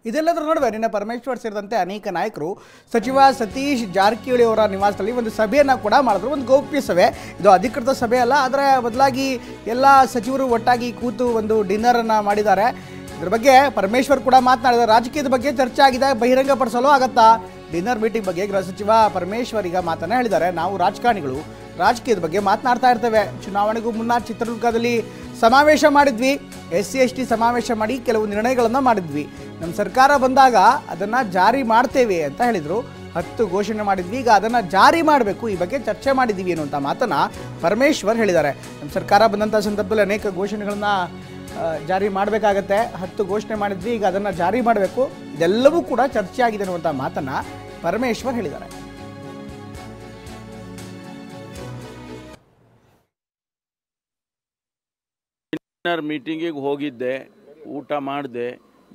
ಇದೆಲ್ಲದರ ನಡುವೆ ನಿನ್ನೆ ಪರಮೇಶ್ವರ್ ಸೇರಿದಂತೆ ಅನೇಕ ನಾಯಕರು ಸಚಿವ ಸತೀಶ್ ಜಾರಕಿಹೊಳಿ ಅವರ ನಿವಾಸದಲ್ಲಿ ಒಂದು ಸಭೆಯನ್ನು ಕೂಡ ಮಾಡಿದ್ರು. ಒಂದು ಗೌಪ್ಯ ಸಭೆ, ಇದು ಅಧಿಕೃತ ಸಭೆ ಅಲ್ಲ, ಅದರ ಬದಲಾಗಿ ಎಲ್ಲ ಸಚಿವರು ಒಟ್ಟಾಗಿ ಕೂತು ಒಂದು ಡಿನ್ನರನ್ನು ಮಾಡಿದ್ದಾರೆ. ಇದ್ರ ಬಗ್ಗೆ ಪರಮೇಶ್ವರ್ ಕೂಡ ಮಾತನಾಡಿದ್ದಾರೆ. ರಾಜಕೀಯದ ಬಗ್ಗೆ ಚರ್ಚೆ ಆಗಿದೆ, ಬಹಿರಂಗಪಡಿಸಲು ಆಗತ್ತಾ ಡಿನ್ನರ್ ಮೀಟಿಂಗ್ ಬಗ್ಗೆ ಗೃಹ ಸಚಿವ ಪರಮೇಶ್ವರ್ ಈಗ ಮಾತನ್ನ ಹೇಳಿದ್ದಾರೆ. ನಾವು ರಾಜಕಾರಣಿಗಳು ರಾಜಕೀಯದ ಬಗ್ಗೆ ಮಾತನಾಡ್ತಾ ಇರ್ತೇವೆ. ಚುನಾವಣೆಗೂ ಮುನ್ನ ಚಿತ್ರದುರ್ಗದಲ್ಲಿ ಸಮಾವೇಶ ಮಾಡಿದ್ವಿ, SC/ST ಸಮಾವೇಶ ಮಾಡಿ ಕೆಲವು ನಿರ್ಣಯಗಳನ್ನು ಮಾಡಿದ್ವಿ. ನಮ್ಮ ಸರ್ಕಾರ ಬಂದಾಗ ಅದನ್ನು ಜಾರಿ ಮಾಡ್ತೇವೆ ಅಂತ ಹೇಳಿದರು. 10 ಘೋಷಣೆ ಮಾಡಿದ್ವಿ, ಈಗ ಅದನ್ನು ಜಾರಿ ಮಾಡಬೇಕು, ಈ ಬಗ್ಗೆ ಚರ್ಚೆ ಮಾಡಿದ್ದೀವಿ ಅನ್ನುವಂಥ ಮಾತನ್ನು ಪರಮೇಶ್ವರ್ ಹೇಳಿದ್ದಾರೆ. ನಮ್ಮ ಸರ್ಕಾರ ಬಂದಂಥ ಸಂದರ್ಭದಲ್ಲಿ ಅನೇಕ ಘೋಷಣೆಗಳನ್ನು ಜಾರಿ ಮಾಡಬೇಕಾಗತ್ತೆ. 10 ಘೋಷಣೆ ಮಾಡಿದ್ವಿ, ಈಗ ಅದನ್ನು ಜಾರಿ ಮಾಡಬೇಕು, ಇದೆಲ್ಲವೂ ಕೂಡ ಚರ್ಚೆ ಆಗಿದೆ ಅನ್ನುವಂಥ ಮಾತನ್ನು ಪರಮೇಶ್ವರ್ ಹೇಳಿದ್ದಾರೆ. ಮೀಟಿಂಗಿಗೆ ಹೋಗಿದ್ದೆ, ಊಟ ಮಾಡಿದೆ,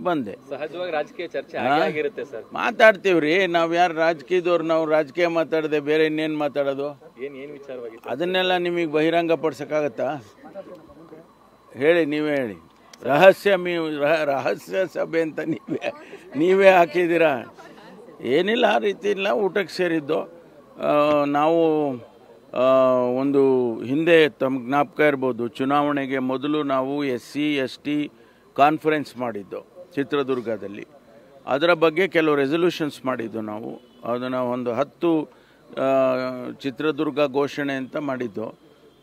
ಬಂದೆ. ಸಹಜವಾಗಿ ರಾಜಕೀಯ ಚರ್ಚೆ ಆಗಿರುತ್ತೆ ಸರ್. ಮಾತಾಡ್ತೀವ್ರಿ, ನಾವು ಯಾರು ರಾಜಕೀಯದವ್ರು, ನಾವು ರಾಜಕೀಯ ಮಾತಾಡದೆ ಬೇರೆ ಇನ್ನೇನು ಮಾತಾಡೋದು? ಏನ್ ವಿಚಾರವಾಗಿ ಅದನ್ನೆಲ್ಲ ನಿಮಗೆ ಬಹಿರಂಗ ಪಡಿಸೋಕ್ಕಾಗತ್ತಾ? ಹೇಳಿ, ನೀವೇ ಹೇಳಿ. ರಹಸ್ಯ ಸಭೆ ಅಂತ ನೀವೇ ಹಾಕಿದ್ದೀರಾ. ಏನಿಲ್ಲ, ಆ ರೀತಿ ಇಲ್ಲ. ಊಟಕ್ಕೆ ಸೇರಿದ್ದು ನಾವು ಒಂದು ಹಿಂದೆ ತಮ್ಮ ಜ್ಞಾಪಕ ಇರ್ಬೋದು, ಚುನಾವಣೆಗೆ ಮೊದಲು ನಾವು SC/ST ಕಾನ್ಫರೆನ್ಸ್ ಮಾಡಿದ್ದು ಚಿತ್ರದುರ್ಗದಲ್ಲಿ. ಅದರ ಬಗ್ಗೆ ಕೆಲವು ರೆಸಲ್ಯೂಷನ್ಸ್ ಮಾಡಿದ್ದು ನಾವು. ಅದನ್ನು ಒಂದು 10 ಚಿತ್ರದುರ್ಗ ಘೋಷಣೆ ಅಂತ ಮಾಡಿದ್ದು.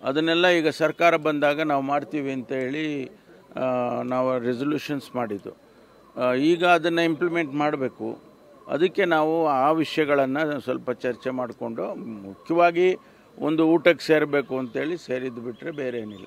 ಅದನ್ನೆಲ್ಲ ಈಗ ಸರ್ಕಾರ ಬಂದಾಗ ನಾವು ಮಾಡ್ತೀವಿ ಅಂತ ಹೇಳಿ ನಾವು ರೆಸಲ್ಯೂಷನ್ಸ್ ಮಾಡಿದ್ದು. ಈಗ ಅದನ್ನು ಇಂಪ್ಲಿಮೆಂಟ್ ಮಾಡಬೇಕು. ಅದಕ್ಕೆ ನಾವು ಆ ವಿಷಯಗಳನ್ನು ಸ್ವಲ್ಪ ಚರ್ಚೆ ಮಾಡಿಕೊಂಡು ಮುಖ್ಯವಾಗಿ ಒಂದು ಊಟಕ್ಕೆ ಸೇರಬೇಕು ಅಂತೇಳಿ ಸೇರಿದ್ದು ಬಿಟ್ಟರೆ ಬೇರೆ ಏನಿಲ್ಲ.